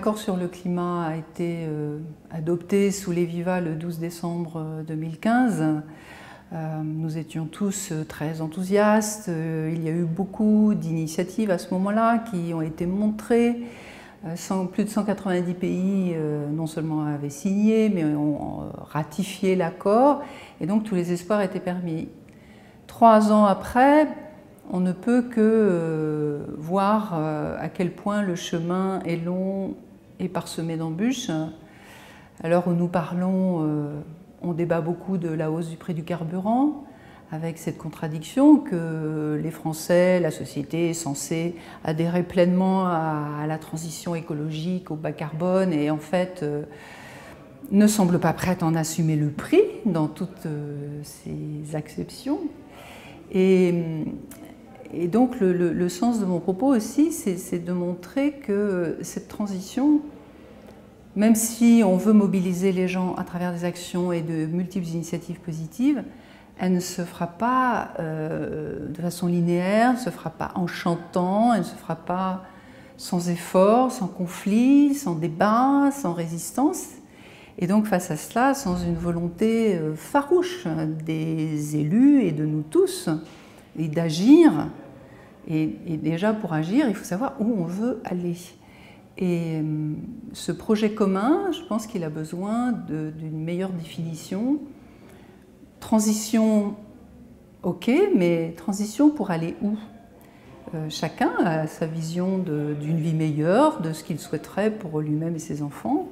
l'accord sur le climat a été adopté sous les vivas le 12 décembre 2015. Nous étions tous très enthousiastes. Il y a eu beaucoup d'initiatives à ce moment-là qui ont été montrées. Plus de 190 pays non seulement avaient signé, mais ont ratifié l'accord. Et donc tous les espoirs étaient permis. 3 ans après, on ne peut que voir à quel point le chemin est long et parsemé d'embûches. À l'heure où nous parlons, on débat beaucoup de la hausse du prix du carburant, avec cette contradiction que les Français, la société est censée adhérer pleinement à la transition écologique, au bas carbone, et en fait ne semble pas prête à en assumer le prix dans toutes ces acceptions. Et donc le sens de mon propos aussi, c'est de montrer que cette transition, même si on veut mobiliser les gens à travers des actions et de multiples initiatives positives, elle ne se fera pas de façon linéaire, elle ne se fera pas en chantant, elle ne se fera pas sans effort, sans conflit, sans débat, sans résistance. Et donc face à cela, sans une volonté farouche des élus et de nous tous, et d'agir. Et déjà pour agir, il faut savoir où on veut aller. Et ce projet commun, je pense qu'il a besoin d'une meilleure définition. Transition, ok, mais transition pour aller où? Chacun a sa vision d'une vie meilleure, de ce qu'il souhaiterait pour lui-même et ses enfants.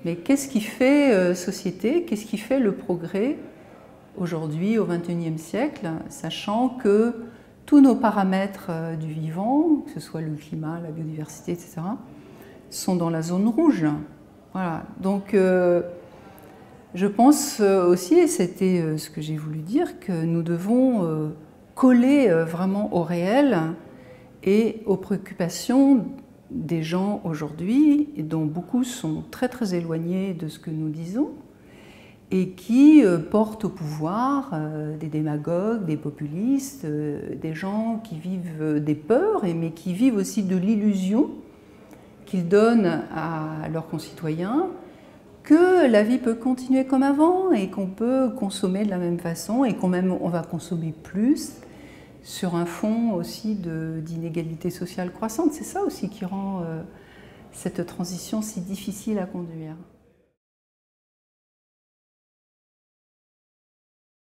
Mais qu'est-ce qui fait société? Qu'est-ce qui fait le progrès aujourd'hui, au XXIe siècle, sachant que tous nos paramètres du vivant, que ce soit le climat, la biodiversité, etc., sont dans la zone rouge. Voilà. Donc, je pense aussi, et c'était ce que j'ai voulu dire, que nous devons coller vraiment au réel et aux préoccupations des gens aujourd'hui, dont beaucoup sont très très éloignés de ce que nous disons, et qui portent au pouvoir des démagogues, des populistes, des gens qui vivent des peurs, mais qui vivent aussi de l'illusion qu'ils donnent à leurs concitoyens que la vie peut continuer comme avant et qu'on peut consommer de la même façon et on va consommer plus sur un fond aussi d'inégalité sociale croissante. C'est ça aussi qui rend cette transition si difficile à conduire.